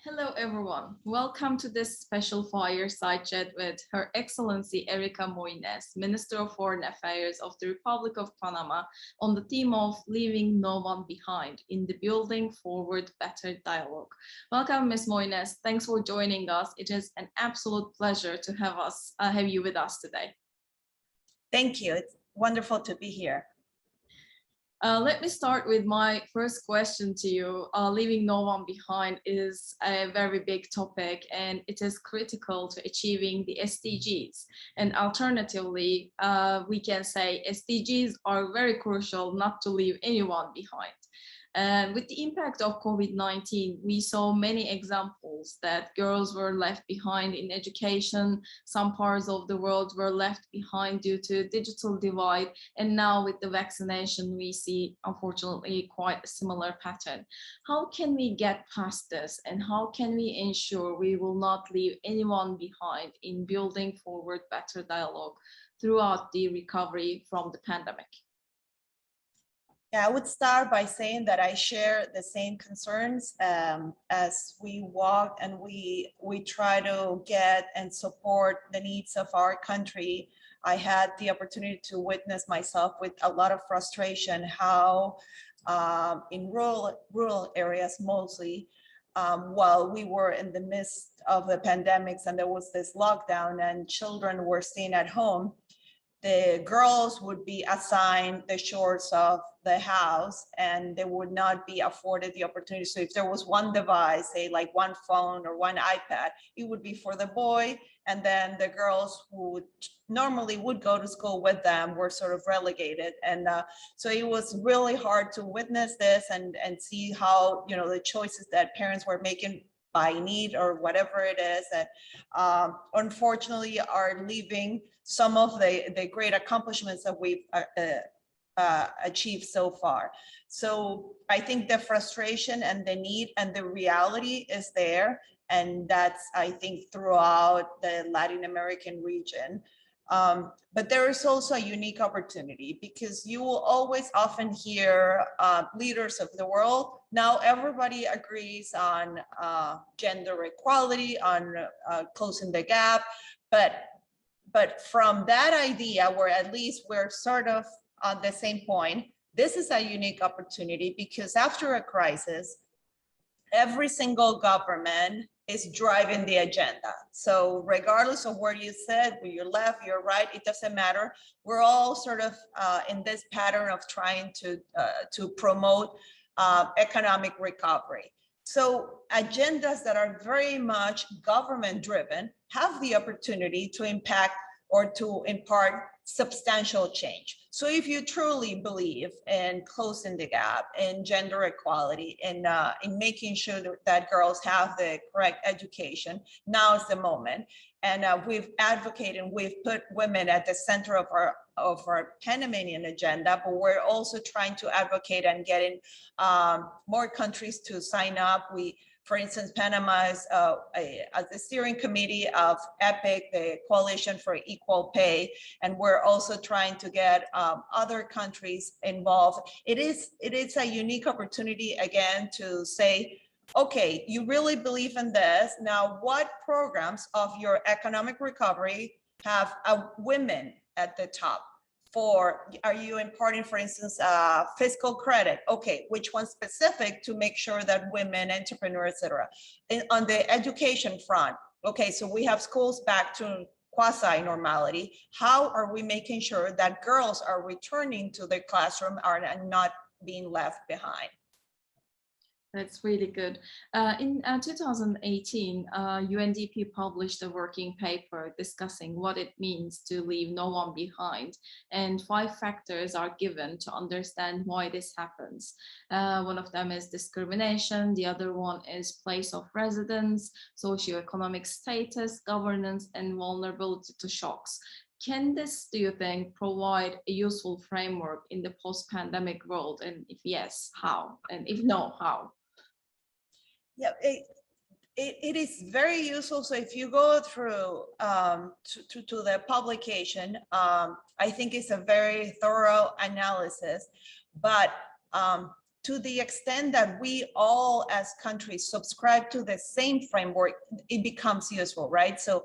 Hello, everyone. Welcome to this special fireside chat with Her Excellency Erika Mouynes, Minister of Foreign Affairs of the Republic of Panama, on the theme of leaving no one behind in the building forward better dialogue. Welcome, Ms. Mouynes. Thanks for joining us. It is an absolute pleasure to have you with us today. Thank you. It's wonderful to be here. Let me start with my first question to you. Leaving no one behind is a very big topic, and it is critical to achieving the SDGs. And alternatively, we can say SDGs are very crucial not to leave anyone behind. And with the impact of COVID-19, we saw many examples that girls were left behind in education. Some parts of the world were left behind due to digital divide. And now with the vaccination, we see, unfortunately, quite a similar pattern. How can we get past this? And how can we ensure we will not leave anyone behind in building forward better dialogue throughout the recovery from the pandemic? Yeah, I would start by saying that I share the same concerns as we walk and we try to get and support the needs of our country. I had the opportunity to witness myself with a lot of frustration how in rural areas mostly, while we were in the midst of the pandemics and there was this lockdown and children were staying at home, the girls would be assigned the chores of the house and they would not be afforded the opportunity. So if there was one device, say like one phone or one iPad, it would be for the boy. And then the girls who normally would go to school with them were sort of relegated. And so it was really hard to witness this and see how, you know, the choices that parents were making by need or whatever it is that unfortunately are leaving some of the great accomplishments that we've achieved so far. So I think the frustration and the need and the reality is there. And that's, I think, throughout the Latin American region. But there is also a unique opportunity because you will always often hear leaders of the world. Now everybody agrees on gender equality, on closing the gap, but from that idea, where at least we're sort of on the same point, this is a unique opportunity because after a crisis, every single government is driving the agenda. So regardless of where you sit, where you're left, you're right, it doesn't matter. We're all sort of in this pattern of trying to promote economic recovery. So agendas that are very much government driven have the opportunity to impact or to impart substantial change. So if you truly believe in closing the gap, in gender equality, in making sure that girls have the correct education, now is the moment. And we've advocated, we've put women at the center of our Panamanian agenda, but we're also trying to advocate and getting more countries to sign up. For instance, Panama is the steering committee of EPIC, the Coalition for Equal Pay, and we're also trying to get other countries involved. It is a unique opportunity, again, to say, okay, you really believe in this. Now, what programs of your economic recovery have women at the top? Are you imparting, for instance, fiscal credit? Okay, which one specific to make sure that women, entrepreneurs, etc. On the education front, okay, so we have schools back to quasi-normality. How are we making sure that girls are returning to the classroom and not being left behind? That's really good. In 2018, UNDP published a working paper discussing what it means to leave no one behind, and 5 factors are given to understand why this happens. One of them is discrimination, the other one is place of residence, socioeconomic status, governance, and vulnerability to shocks. Can this, do you think, provide a useful framework in the post-pandemic world? And if yes, how? And if no, how? Yeah, it is very useful. So if you go through to the publication, I think it's a very thorough analysis. But to the extent that we all as countries subscribe to the same framework, it becomes useful, right? So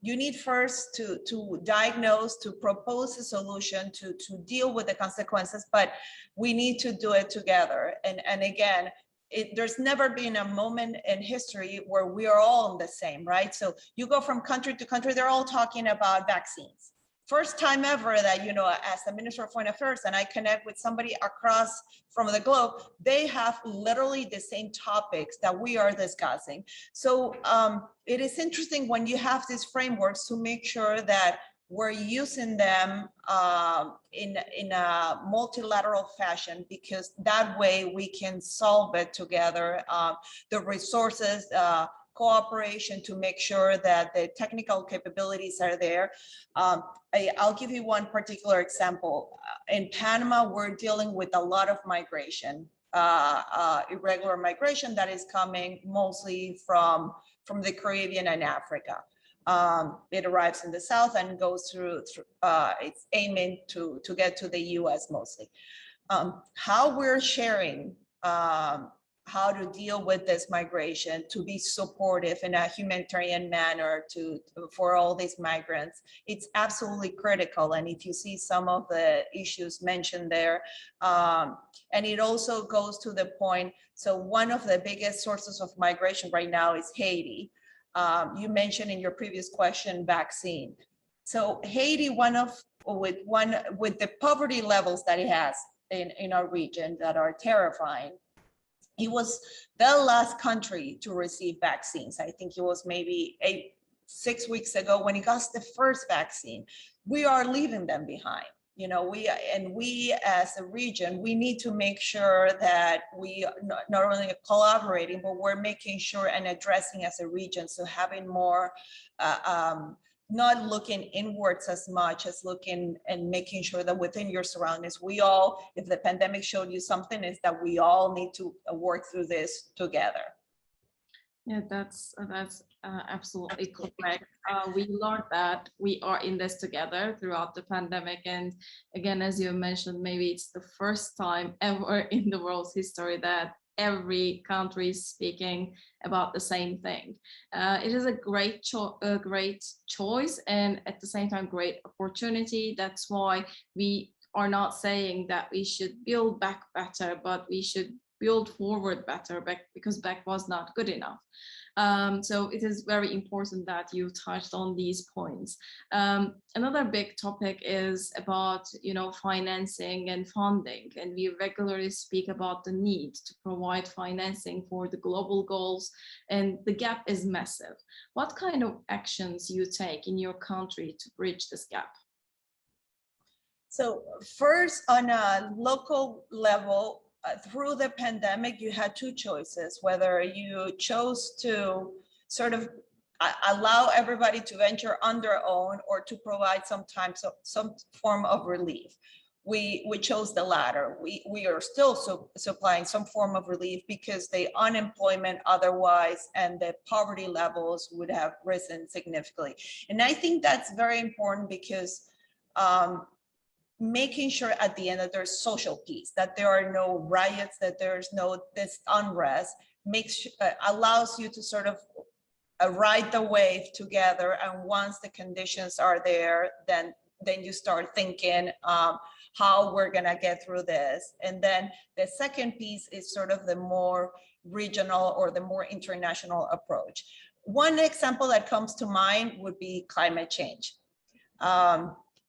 you need first to diagnose, to propose a solution, to deal with the consequences, but we need to do it together. And again, there's never been a moment in history where we are all the same, right? So you go from country to country, they're all talking about vaccines. First time ever that, you know, as the Minister of Foreign Affairs and I connect with somebody across from the globe, they have literally the same topics that we are discussing. So it is interesting when you have these frameworks to make sure that we're using them in a multilateral fashion, because that way we can solve it together. The resources, cooperation to make sure that the technical capabilities are there. I'll give you one particular example. In Panama, we're dealing with a lot of migration, irregular migration that is coming mostly from the Caribbean and Africa. It arrives in the south and goes through it's aiming to get to the US mostly. How we're sharing how to deal with this migration, to be supportive in a humanitarian manner for all these migrants, it's absolutely critical. And if you see some of the issues mentioned there, and it also goes to the point, so one of the biggest sources of migration right now is Haiti. You mentioned in your previous question, vaccine. So Haiti, with the poverty levels that it has in our region that are terrifying, it was the last country to receive vaccines. I think it was maybe 6 weeks ago when it got the first vaccine. We are leaving them behind. You know, we as a region, we need to make sure that we not only are collaborating, but we're making sure and addressing as a region. So having more, not looking inwards as much as looking and making sure that within your surroundings, we all, if the pandemic showed you something, is that we all need to work through this together. Yeah, that's absolutely correct. We learned that we are in this together throughout the pandemic. And again, as you mentioned, maybe it's the first time ever in the world's history that every country is speaking about the same thing. It is a great choice and at the same time, great opportunity. That's why we are not saying that we should build back better, but we should build forward better, because back was not good enough. So it is very important that you touched on these points. Another big topic is about, you know, financing and funding, and we regularly speak about the need to provide financing for the global goals, and the gap is massive. What kind of actions you take in your country to bridge this gap? So first, on a local level, through the pandemic, you had two choices, whether you chose to sort of allow everybody to venture on their own or to provide some form of relief. We chose the latter. We are still supplying some form of relief because the unemployment otherwise and the poverty levels would have risen significantly. And I think that's very important because making sure at the end that there's social peace, that there are no riots, that there's no this unrest, allows you to sort of ride the wave together. And once the conditions are there, then you start thinking how we're gonna get through this. And then the second piece is sort of the more regional or the more international approach. One example that comes to mind would be climate change.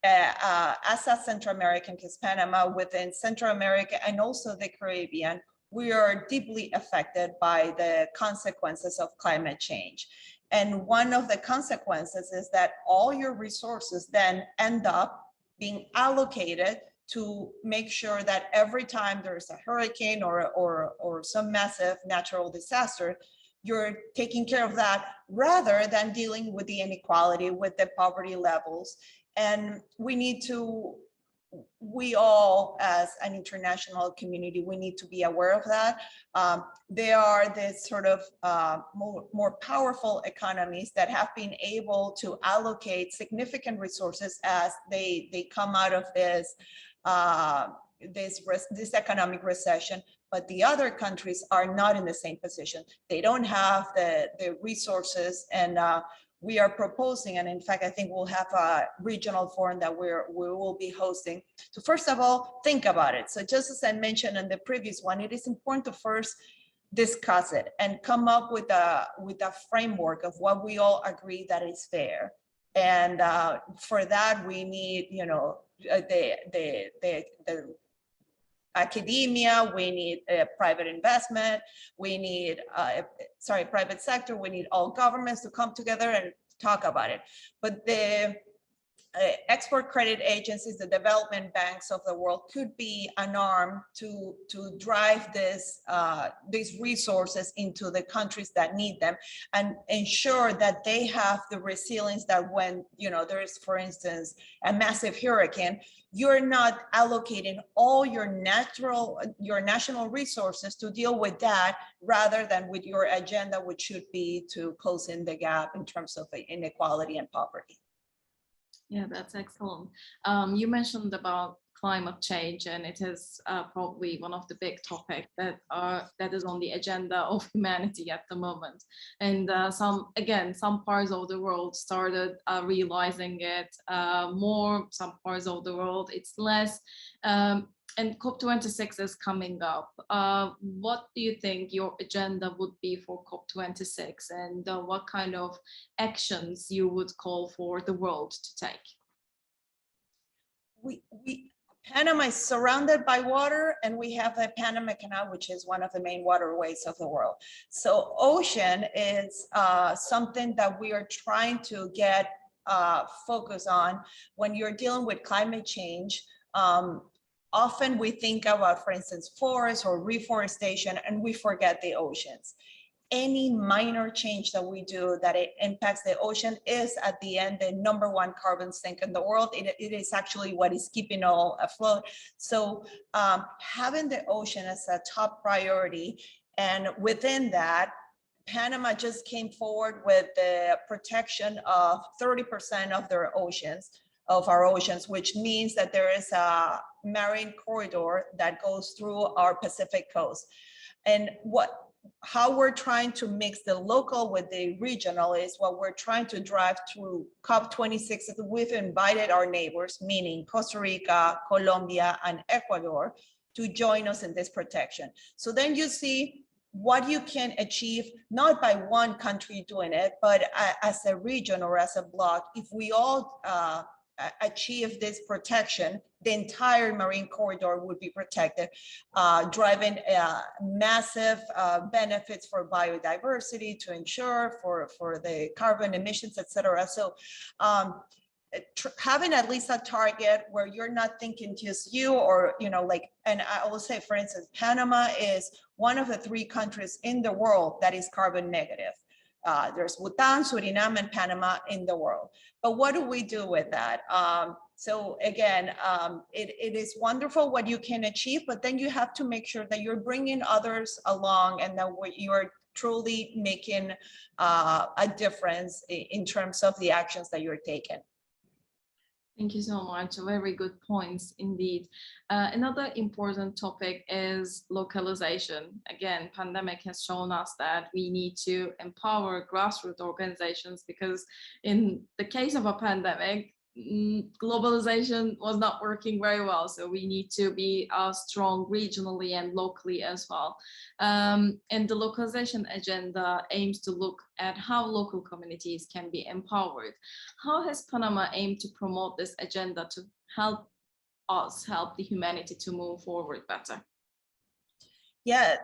As a Central American, because Panama, within Central America and also the Caribbean, we are deeply affected by the consequences of climate change. And one of the consequences is that all your resources then end up being allocated to make sure that every time there's a hurricane or some massive natural disaster, you're taking care of that rather than dealing with the inequality, with the poverty levels. And we all as an international community, we need to be aware of that. There are this sort of more powerful economies that have been able to allocate significant resources as they come out of this this economic recession, but the other countries are not in the same position. They don't have the resources, and we are proposing, and in fact, I think we'll have a regional forum that we will be hosting to, first of all, think about it. So just as I mentioned in the previous one, it is important to first discuss it and come up with a framework of what we all agree that is fair. And for that, we need, the academia, we need private investment, we need, private sector, we need all governments to come together and talk about it. But the export credit agencies, the development banks of the world could be an arm to drive these resources into the countries that need them and ensure that they have the resilience that when, there is, for instance, a massive hurricane, you're not allocating all your national resources to deal with that rather than with your agenda, which should be to close in the gap in terms of inequality and poverty. Yeah, that's excellent. You mentioned about climate change, and it is probably one of the big topics that is on the agenda of humanity at the moment. And some parts of the world started realizing it more. Some parts of the world it's less. And COP26 is coming up. What do you think your agenda would be for COP26, and what kind of actions you would call for the world to take? Panama is surrounded by water, and we have the Panama Canal, which is one of the main waterways of the world. So ocean is something that we are trying to get focus on when you're dealing with climate change. Often we think about, for instance, forests or reforestation, and we forget the oceans. Any minor change that we do that it impacts the ocean is at the end the #1 carbon sink in the world. It is actually what is keeping all afloat. So having the ocean as a top priority, and within that, Panama just came forward with the protection of 30% of their oceans, of our oceans, which means that there is a marine corridor that goes through our Pacific coast. And how we're trying to mix the local with the regional is what we're trying to drive through COP26. We've invited our neighbors, meaning Costa Rica, Colombia, and Ecuador, to join us in this protection. So then you see what you can achieve, not by one country doing it, but as a region or as a bloc. If we all achieve this protection, the entire marine corridor would be protected, driving massive benefits for biodiversity, to ensure for the carbon emissions, etc. So having at least a target where you're not thinking just you, or and I will say, for instance, Panama is one of the 3 countries in the world that is carbon negative. There's Bhutan, Suriname, and Panama in the world. But what do we do with that? So again, it is wonderful what you can achieve, but then you have to make sure that you're bringing others along, and that you're truly making a difference in terms of the actions that you're taking. Thank you so much. Very good points indeed. Another important topic is localization. Again, pandemic has shown us that we need to empower grassroots organizations, because in the case of a pandemic, globalization was not working very well. So we need to be strong regionally and locally as well. And the localization agenda aims to look at how local communities can be empowered. How has Panama aimed to promote this agenda to help the humanity to move forward better? Yeah,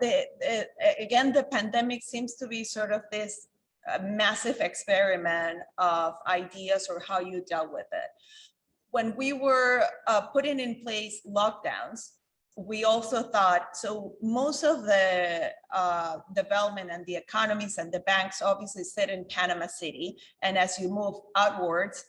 again, the pandemic seems to be sort of this a massive experiment of ideas or how you dealt with it. When we were putting in place lockdowns, we also thought, so most of the development and the economies and the banks obviously sit in Panama City. And as you move outwards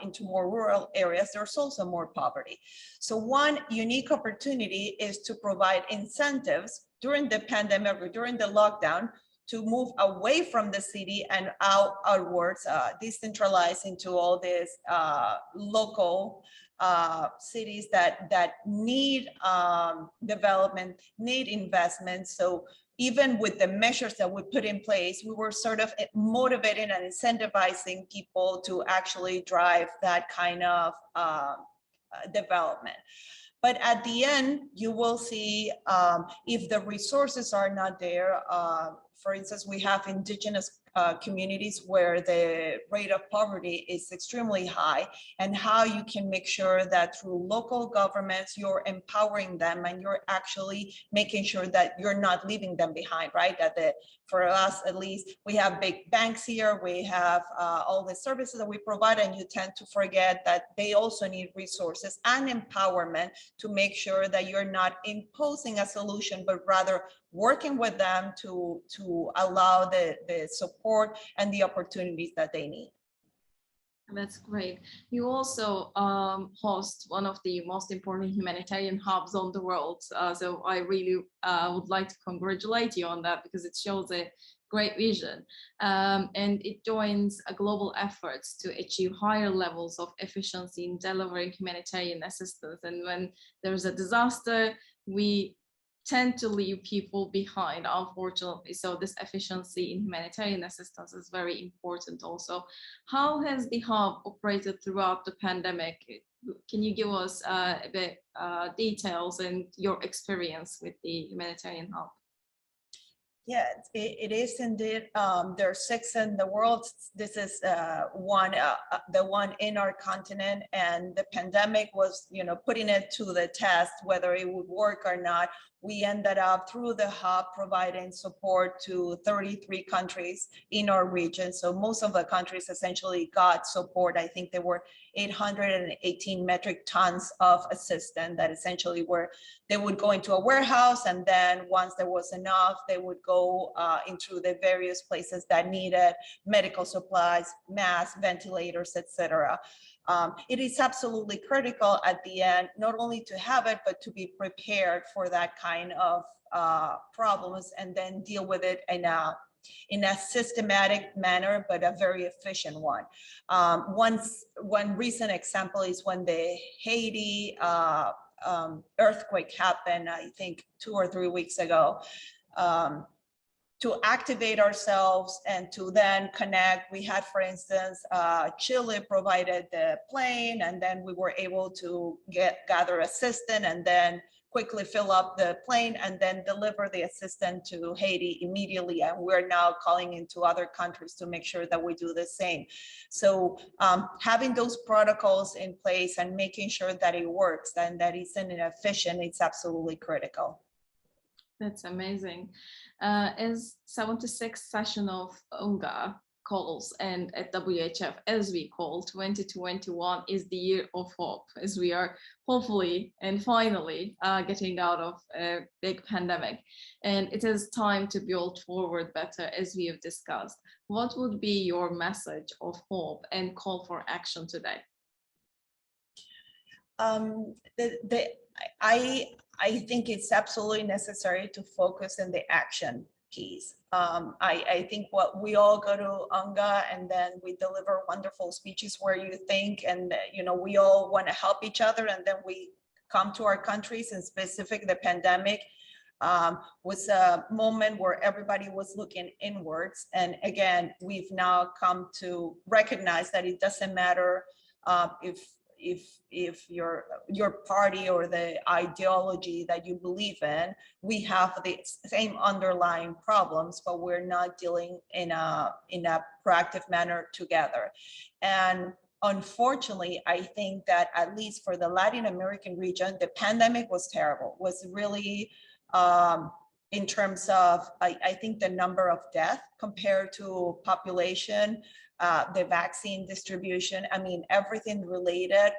into more rural areas, there's also more poverty. So one unique opportunity is to provide incentives during the pandemic or during the lockdown to move away from the city and outwards, decentralize into all these local cities that need development, need investment. So even with the measures that we put in place, we were sort of motivating and incentivizing people to actually drive that kind of development. But at the end, you will see if the resources are not there. For instance, we have indigenous communities where the rate of poverty is extremely high, and how you can make sure that through local governments, you're empowering them and you're actually making sure that you're not leaving them behind, right? That for us, at least, we have big banks here, we have all the services that we provide, and you tend to forget that they also need resources and empowerment to make sure that you're not imposing a solution, but rather working with them to allow the support and the opportunities that they need. That's great. You also host one of the most important humanitarian hubs on the world. So I really would like to congratulate you on that, because it shows a great vision. And it joins global efforts to achieve higher levels of efficiency in delivering humanitarian assistance. And when there's a disaster, we tend to leave people behind, unfortunately. So this efficiency in humanitarian assistance is very important also. How has the hub operated throughout the pandemic? Can you give us a bit details and your experience with the humanitarian hub? Yeah, it is indeed. There are 6 in the world. This is the one in our continent, and the pandemic was, putting it to the test whether it would work or not. We ended up through the hub providing support to 33 countries in our region. So most of the countries essentially got support. I think there were 818 metric tons of assistance that essentially they would go into a warehouse, and then once there was enough, they would go into the various places that needed medical supplies, masks, ventilators, etc. It is absolutely critical at the end, not only to have it, but to be prepared for that kind of problems, and then deal with it in a systematic manner, but a very efficient one. One recent example is when the Haiti earthquake happened, I think 2 or 3 weeks ago. To activate ourselves and to then connect. We had, for instance, Chile provided the plane, and then we were able to gather assistance and then quickly fill up the plane and then deliver the assistance to Haiti immediately. And we're now calling into other countries to make sure that we do the same. So having those protocols in place and making sure that it works and that it's efficient, it's absolutely critical. That's amazing. As 76th session of UNGA calls, and at WHF, as we call, 2021 is the year of hope, as we are hopefully and finally getting out of a big pandemic. And it is time to build forward better, as we have discussed. What would be your message of hope and call for action today? I think it's absolutely necessary to focus on the action piece. I think what we all go to UNGA and then we deliver wonderful speeches where you think, and we all want to help each other, and then we come to our countries, and specific the pandemic was a moment where everybody was looking inwards. And again, we've now come to recognize that it doesn't matter if your party or the ideology that you believe in, we have the same underlying problems, but we're not dealing in a proactive manner together. And unfortunately, I think that at least for the Latin American region, the pandemic was terrible, was really in terms of, I think the number of deaths compared to population, the vaccine distribution, I mean, everything related,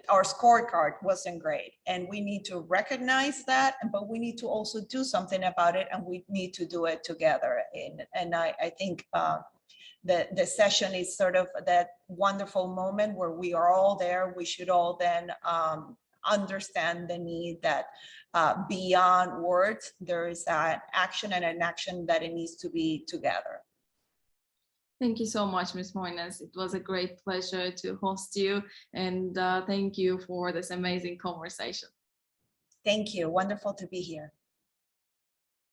our scorecard wasn't great, and we need to recognize that, but we need to also do something about it, and we need to do it together. And I think the session is sort of that wonderful moment where we are all there. We should all then understand the need that beyond words, there is an action, and an action that it needs to be together. Thank you so much, Ms. Mouynes. It was a great pleasure to host you, and thank you for this amazing conversation. Thank you. Wonderful to be here.